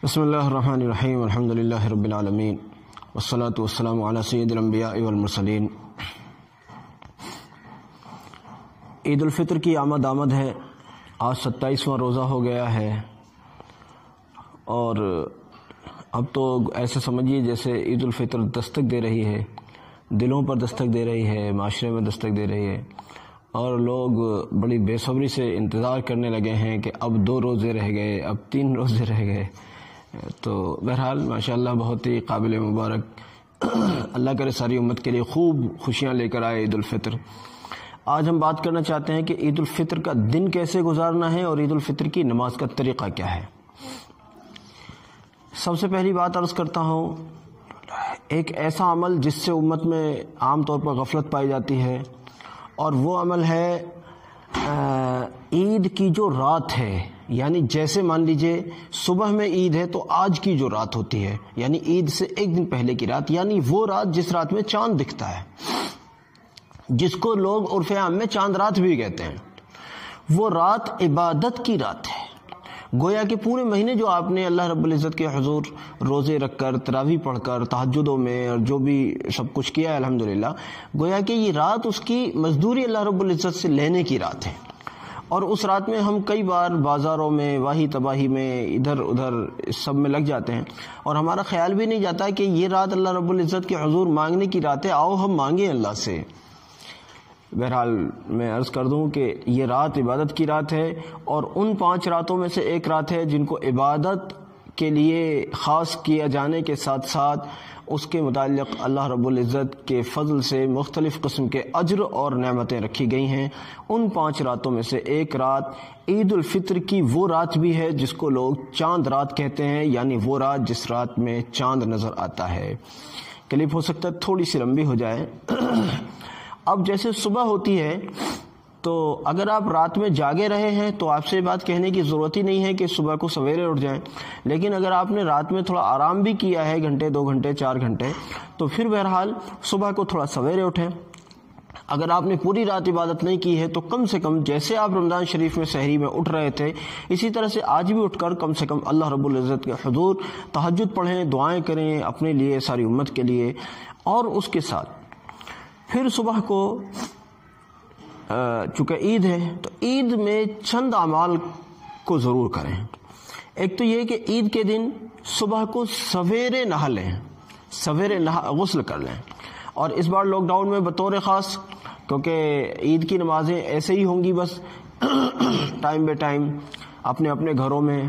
بسم اللہ الرحمن الرحیم الحمد للہ رب العالمین والصلاة والسلام علی سید الانبیاء والمرسلین۔ عید الفطر کی آمد ہے، آج 27واں روزہ ہو گیا ہے، اور اب تو ایسے سمجھیے جیسے عید الفطر دستک دے رہی ہے، دلوں پر دستک دے رہی ہے، معاشرے میں دستک دے رہی ہے، اور لوگ بڑی بے صبری سے انتظار کرنے لگے ہیں کہ اب 2 روزے رہ گئے، اب 3 روزے رہ گئے۔ تو بہرحال ماشاءاللہ بہت ہی قابل مبارک، اللہ کرے ساری امت کے لیے خوب خوشیاں لے کر آئے عید الفطر۔ آج ہم بات کرنا چاہتے ہیں کہ عید الفطر کا دن کیسے گزارنا ہے اور عید الفطر کی نماز کا طریقہ کیا ہے۔ سب سے پہلی بات عرض کرتا ہوں، ایک ایسا عمل جس سے امت میں عام طور پر غفلت پائی جاتی ہے، اور وہ عمل ہے عید کی جو رات ہے، یعنی جیسے مان لیجئے صبح میں عید ہے تو آج کی جو رات ہوتی ہے، یعنی عید سے ایک دن پہلے کی رات، یعنی وہ رات جس رات میں چاند دکھتا ہے، جس کو لوگ عرف عام میں چاند رات بھی کہتے ہیں، وہ رات عبادت کی رات ہے۔ گویا کہ پورے مہینے جو آپ نے اللہ رب العزت کے حضور روزے رکھ کر، تراویح پڑھ کر، تہجدوں میں اور جو بھی سب کچھ کیا ہے الحمدللہ، گویا کہ یہ رات اس کی مزدوری اللہ رب العزت سے لینے کی رات ہے۔ اور اس رات میں ہم کئی بار بازاروں میں، واہی تباہی میں، ادھر ادھر اس سب میں لگ جاتے ہیں، اور ہمارا خیال بھی نہیں جاتا کہ یہ رات اللہ رب العزت کے حضور مانگنے کی رات ہے، آؤ ہم مانگیں اللہ سے۔ بہرحال میں عرض کر دوں کہ یہ رات عبادت کی رات ہے، اور ان 5 راتوں میں سے ایک رات ہے جن کو عبادت کے لیے خاص کیا جانے کے ساتھ ساتھ اس کے متعلق اللہ رب العزت کے فضل سے مختلف قسم کے اجر اور نعمتیں رکھی گئی ہیں۔ ان 5 راتوں میں سے ایک رات عید الفطر کی وہ رات بھی ہے جس کو لوگ چاند رات کہتے ہیں، یعنی وہ رات جس رات میں چاند نظر آتا ہے۔ کلپ ہو سکتا ہے تھوڑی سی لمبی ہو جائے۔ اب جیسے صبح ہوتی ہے، تو اگر آپ رات میں جاگے رہے ہیں تو آپ سے بات کہنے کی ضرورت ہی نہیں ہے کہ صبح کو سویرے اٹھ جائیں، لیکن اگر آپ نے رات میں تھوڑا آرام بھی کیا ہے، گھنٹے 2 گھنٹے 4 گھنٹے، تو پھر بہرحال صبح کو تھوڑا سویرے اٹھیں۔ اگر آپ نے پوری رات عبادت نہیں کی ہے تو کم سے کم جیسے آپ رمضان شریف میں سحری میں اٹھ رہے تھے، اسی طرح سے آج بھی اٹھ کر کم سے کم اللہ رب العزت کے حضور تہجد پڑھیں، دعائیں کریں اپنے لیے، ساری امت کے لیے، اور اس کے ساتھ پھر صبح کو چونکہ عید ہے تو عید میں چند اعمال کو ضرور کریں۔ ایک تو یہ کہ عید کے دن صبح کو سویرے نہا لیں، سویرے غسل کر لیں، اور اس بار لاک ڈاؤن میں بطور خاص، کیونکہ عید کی نمازیں ایسے ہی ہوں گی بس ٹائم بے ٹائم اپنے اپنے گھروں میں،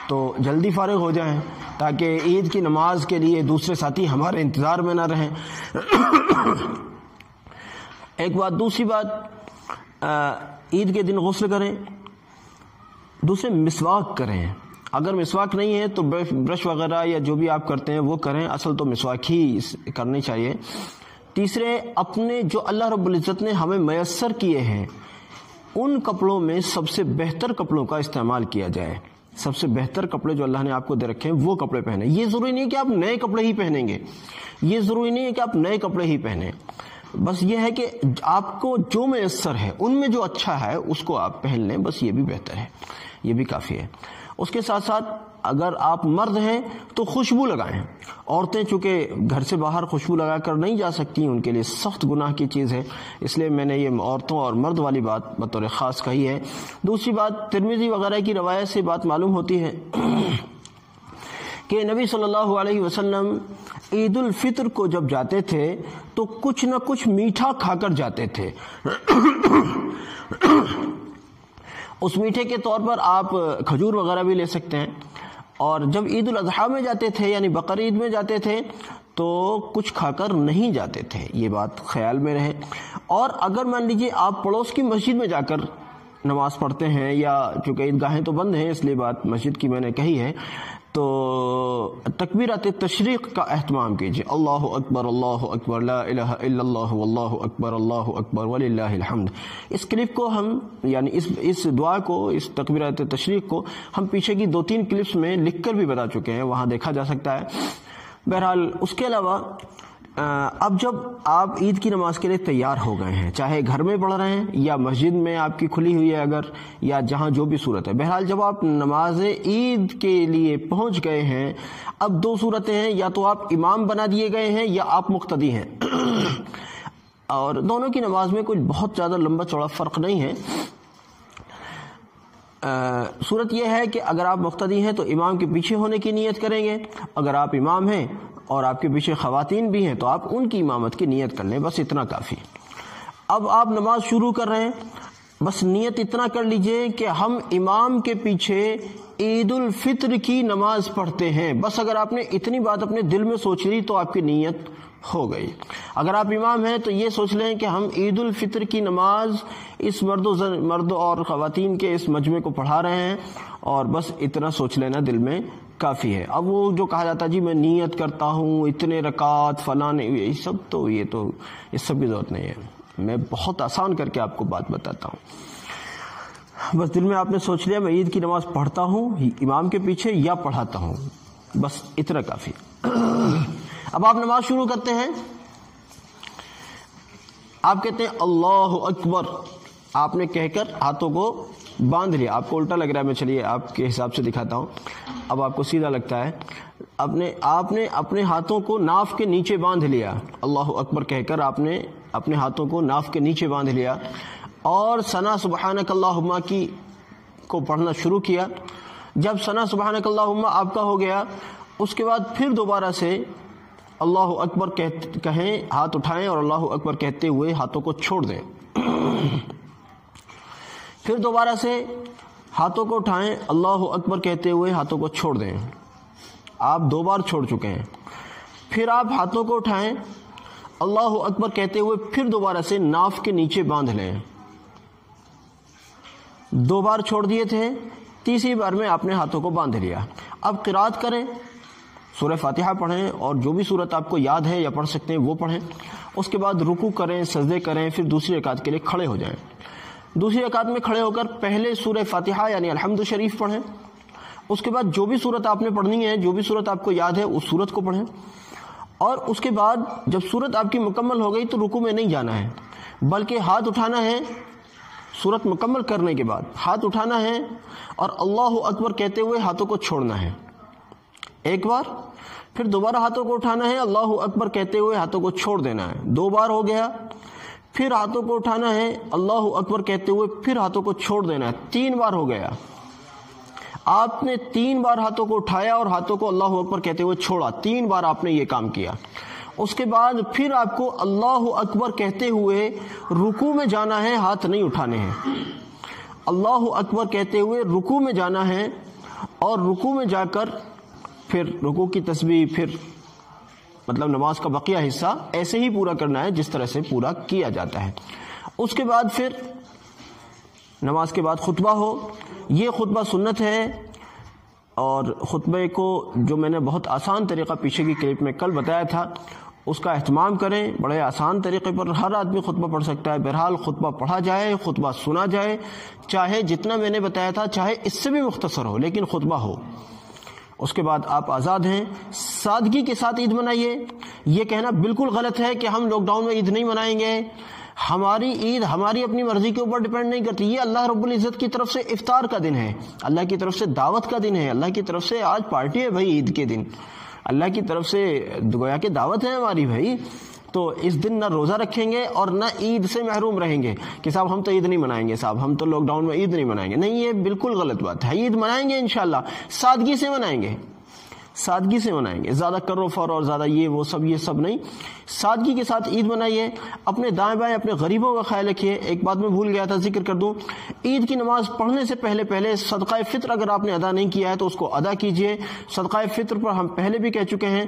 تو جلدی فارغ ہو جائیں تاکہ عید کی نماز کے لیے دوسرے ساتھی ہمارے انتظار میں نہ رہیں۔ ایک بات۔ دوسری بات، عید کے دن غسل کریں، دوسرے مسواک کریں۔ اگر مسواک نہیں ہے تو برش وغیرہ یا جو بھی آپ کرتے ہیں وہ کریں، اصل تو مسواک ہی کرنی چاہیے۔ تیسرے، اپنے جو اللہ رب العزت نے ہمیں میسر کیے ہیں ان کپڑوں میں سب سے بہتر کپڑوں کا استعمال کیا جائے۔ سب سے بہتر کپڑے جو اللہ نے آپ کو دے رکھے ہیں وہ کپڑے پہنیں۔ یہ ضروری نہیں ہے کہ آپ نئے کپڑے ہی پہنیں گے، یہ ضروری نہیں ہے کہ آپ نئے کپڑے ہی پہنیں، بس یہ ہے کہ آپ کو جو میسر ہے ان میں جو اچھا ہے اس کو آپ پہن لیں، بس یہ بھی بہتر ہے، یہ بھی کافی ہے۔ اس کے ساتھ ساتھ اگر آپ مرد ہیں تو خوشبو لگائیں۔ عورتیں چونکہ گھر سے باہر خوشبو لگا کر نہیں جا سکتی، ان کے لیے سخت گناہ کی چیز ہے، اس لیے میں نے یہ عورتوں اور مرد والی بات بطور خاص کہی ہے۔ دوسری بات، ترمذی وغیرہ کی روایت سے بات معلوم ہوتی ہے کہ نبی صلی اللہ علیہ وسلم عید الفطر کو جب جاتے تھے تو کچھ نہ کچھ میٹھا کھا کر جاتے تھے۔ اس میٹھے کے طور پر آپ کھجور وغیرہ بھی لے سکتے ہیں، اور جب عید الاضحیٰ میں جاتے تھے یعنی بقر عید میں جاتے تھے تو کچھ کھا کر نہیں جاتے تھے، یہ بات خیال میں رہے۔ اور اگر مان لیجیے آپ پڑوس کی مسجد میں جا کر نماز پڑھتے ہیں، یا چونکہ عیدگاہیں تو بند ہیں اس لیے بات مسجد کی میں نے کہی ہے، تو تکبیرات تشریق کا اہتمام کیجیے۔ اللہ اکبر لا الہ الا اللہ واللہ اکبر وللہ الحمد۔ اس کلپ کو ہم یعنی اس دعا کو، اس تکبیرات تشریق کو ہم پیچھے کی 2-3 کلپس میں لکھ کر بھی بتا چکے ہیں، وہاں دیکھا جا سکتا ہے۔ بہرحال اس کے علاوہ اب جب آپ عید کی نماز کے لیے تیار ہو گئے ہیں، چاہے گھر میں پڑھ رہے ہیں یا مسجد میں آپ کی کھلی ہوئی ہے اگر، یا جہاں جو بھی صورت ہے، بہرحال جب آپ نماز عید کے لیے پہنچ گئے ہیں، اب دو صورتیں ہیں، یا تو آپ امام بنا دیے گئے ہیں یا آپ مقتدی ہیں اور دونوں کی نماز میں کوئی بہت زیادہ لمبا چوڑا فرق نہیں ہے۔ صورت یہ ہے کہ اگر آپ مقتدی ہیں تو امام کے پیچھے ہونے کی نیت کریں گے، اگر آپ امام ہیں اور آپ کے پیچھے خواتین بھی ہیں تو آپ ان کی امامت کی نیت کر لیں، بس اتنا کافی۔ اب آپ نماز شروع کر رہے ہیں، بس نیت اتنا کر لیجئے کہ ہم امام کے پیچھے عید الفطر کی نماز پڑھتے ہیں، بس اگر آپ نے اتنی بات اپنے دل میں سوچ لی تو آپ کی نیت ہو گئی۔ اگر آپ امام ہیں تو یہ سوچ لیں کہ ہم عید الفطر کی نماز اس مرد اور خواتین کے اس مجمع کو پڑھا رہے ہیں، اور بس اتنا سوچ لینا دل میں کافی ہے۔ اب وہ جو کہا جاتا ہے جی میں نیت کرتا ہوں اتنے رکعات فلاں، یہ سب کی ضرورت نہیں ہے۔ میں بہت آسان کر کے آپ کو بات بتاتا ہوں، بس دل میں آپ نے سوچ لیا میں عید کی نماز پڑھتا ہوں امام کے پیچھے یا پڑھاتا ہوں، بس اتنا کافی۔ اب آپ نماز شروع کرتے ہیں، آپ کہتے ہیں اللہ اکبر، آپ نے کہہ کر ہاتھوں کو باندھ لیا۔ آپ کو الٹا لگ رہا ہے، میں چلیے آپ کے حساب سے دکھاتا ہوں، اب آپ کو سیدھا لگتا ہے۔ آپ نے اپنے ہاتھوں کو ناف کے نیچے باندھ لیا، اللہ اکبر کہہ کر آپ نے اپنے ہاتھوں کو ناف کے نیچے باندھ لیا اور ثنا سبحانک اللہم کی کو پڑھنا شروع کیا۔ جب ثنا سبحانک اللہم آپ کا ہو گیا، اس کے بعد پھر دوبارہ سے اللہ اکبر کہیں، ہاتھ اٹھائیں اور اللہ اکبر کہتے ہوئے ہاتھوں کو چھوڑ دیں۔ پھر دوبارہ سے ہاتھوں کو اٹھائیں، اللہ اکبر کہتے ہوئے ہاتھوں کو چھوڑ دیں۔ آپ 2 بار چھوڑ چکے ہیں۔ پھر آپ ہاتھوں کو اٹھائیں، اللہ اکبر کہتے ہوئے پھر دوبارہ سے ناف کے نیچے باندھ لیں۔ 2 بار چھوڑ دیے تھے، تیسری بار میں آپ نے ہاتھوں کو باندھ لیا۔ اب قرات کریں، سورہ فاتحہ پڑھیں اور جو بھی سورت آپ کو یاد ہے یا پڑھ سکتے ہیں وہ پڑھیں۔ اس کے بعد رکوع کریں، سجدے کریں، پھر دوسری رکعت کے لیے کھڑے ہو جائیں۔ دوسری رکعت میں کھڑے ہو کر پہلے سورہ فاتحہ یعنی الحمد شریف پڑھیں، اس کے بعد جو بھی سورت آپ نے پڑھنی ہے، جو بھی سورت آپ کو یاد ہے اس سورت کو پڑھیں، اور اس کے بعد جب سورت آپ کی مکمل ہو گئی تو رکوع میں نہیں جانا ہے، بلکہ ہاتھ اٹھانا ہے۔ سورت مکمل کرنے کے بعد ہاتھ اٹھانا ہے اور اللہ اکبر کہتے ہوئے ہاتھوں کو چھوڑنا ہے 1 بار، پھر دوبارہ ہاتھوں کو اٹھانا ہے، اللہ اکبر کہتے ہوئے ہاتھوں کو چھوڑ دینا ہے 2 بار ہو گیا، پھر ہاتھوں کو اٹھانا ہے، اللہ اکبر کہتے ہوئے پھر ہاتھوں کو چھوڑ دینا ہے 3 بار ہو گیا۔ آپ نے 3 بار ہاتھوں کو اٹھایا اور ہاتھوں کو اللہ اکبر کہتے ہوئے چھوڑا، 3 بار آپ نے یہ کام کیا۔ اس کے بعد پھر آپ کو اللہ اکبر کہتے ہوئے رکوع میں جانا ہے، ہاتھ نہیں اٹھانے ہیں۔ اللہ اکبر کہتے ہوئے رکوع میں جانا ہے اور رکوع میں جا کر پھر رکوع کی تسبیح، پھر مطلب نماز کا بقیہ حصہ ایسے ہی پورا کرنا ہے جس طرح سے پورا کیا جاتا ہے۔ اس کے بعد پھر نماز کے بعد خطبہ ہو، یہ خطبہ سنت ہے، اور خطبے کو جو میں نے بہت آسان طریقہ پیچھے کی کلپ میں کل بتایا تھا اس کا اہتمام کریں، بڑے آسان طریقے پر ہر آدمی خطبہ پڑھ سکتا ہے۔ بہرحال خطبہ پڑھا جائے، خطبہ سنا جائے، چاہے جتنا میں نے بتایا تھا چاہے اس سے بھی مختصر ہو، لیکن خطبہ ہو۔ اس کے بعد آپ آزاد ہیں، سادگی کے ساتھ عید منائیے۔ یہ کہنا بالکل غلط ہے کہ ہم لاک ڈاؤن میں عید نہیں منائیں گے، ہماری عید ہماری اپنی مرضی کے اوپر ڈیپینڈ نہیں کرتی، یہ اللہ رب العزت کی طرف سے افطار کا دن ہے، اللہ کی طرف سے دعوت کا دن ہے، اللہ کی طرف سے آج پارٹی ہے بھائی عید کے دن، اللہ کی طرف سے گویا کہ دعوت ہے ہماری بھائی۔ تو اس دن نہ روزہ رکھیں گے اور نہ عید سے محروم رہیں گے کہ صاحب ہم تو عید نہیں منائیں گے، صاحب ہم تو لاک ڈاؤن میں عید نہیں منائیں گے۔ نہیں، یہ بالکل غلط بات ہے، عید منائیں گے انشاءاللہ، سادگی سے منائیں گے، سادگی سے منائیں گے، زیادہ کر و فر اور زیادہ یہ سب نہیں، سادگی کے ساتھ عید منائیے۔ اپنے دائیں بائیں اپنے غریبوں کا خیال رکھیے۔ ایک بات میں بھول گیا تھا ذکر کر دوں، عید کی نماز پڑھنے سے پہلے صدقہ فطر اگر آپ نے ادا نہیں کیا ہے تو اس کو ادا کیجئے۔ صدقہ فطر پر ہم پہلے بھی کہہ چکے ہیں،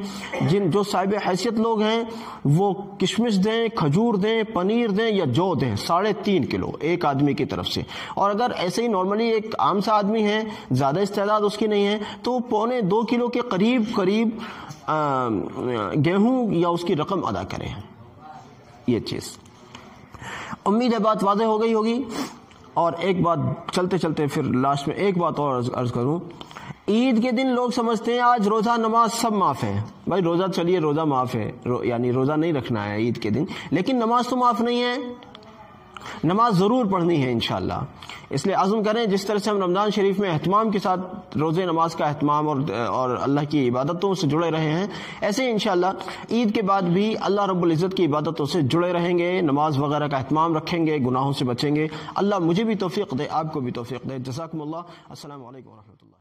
جو صاحب حیثیت لوگ ہیں وہ کشمش دیں، کھجور دیں، پنیر دیں یا جو دیں، 3.5 کلو ایک آدمی کی طرف سے، اور اگر ایسے ہی نارملی ایک عام سا آدمی ہے، زیادہ استعداد اس کی نہیں ہے، تو وہ 1.25 کلو کے قریب گیہوں یا اس کی رقم ادا کریں۔ یہ چیز امید ہے بات واضح ہو گئی ہوگی۔ اور ایک بات چلتے چلتے پھر لاسٹ میں ایک بات اور عرض کروں، عید کے دن لوگ سمجھتے ہیں آج روزہ نماز سب معاف ہے. بھائی روزہ چلیے روزہ معاف ہے، یعنی روزہ نہیں رکھنا ہے عید کے دن، لیکن نماز تو معاف نہیں ہے، نماز ضرور پڑھنی ہے انشاءاللہ. اس لیے عزم کریں جس طرح سے ہم رمضان شریف میں اہتمام کے ساتھ روزے نماز کا اہتمام اور اللہ کی عبادتوں سے جڑے رہے ہیں، ایسے ہی انشاءاللہ عید کے بعد بھی اللہ رب العزت کی عبادتوں سے جڑے رہیں گے، نماز وغیرہ کا اہتمام رکھیں گے، گناہوں سے بچیں گے. اللہ مجھے بھی توفیق دے، آپ کو بھی توفیق دے. جزاکم اللہ. السلام علیکم ورحمۃ اللہ.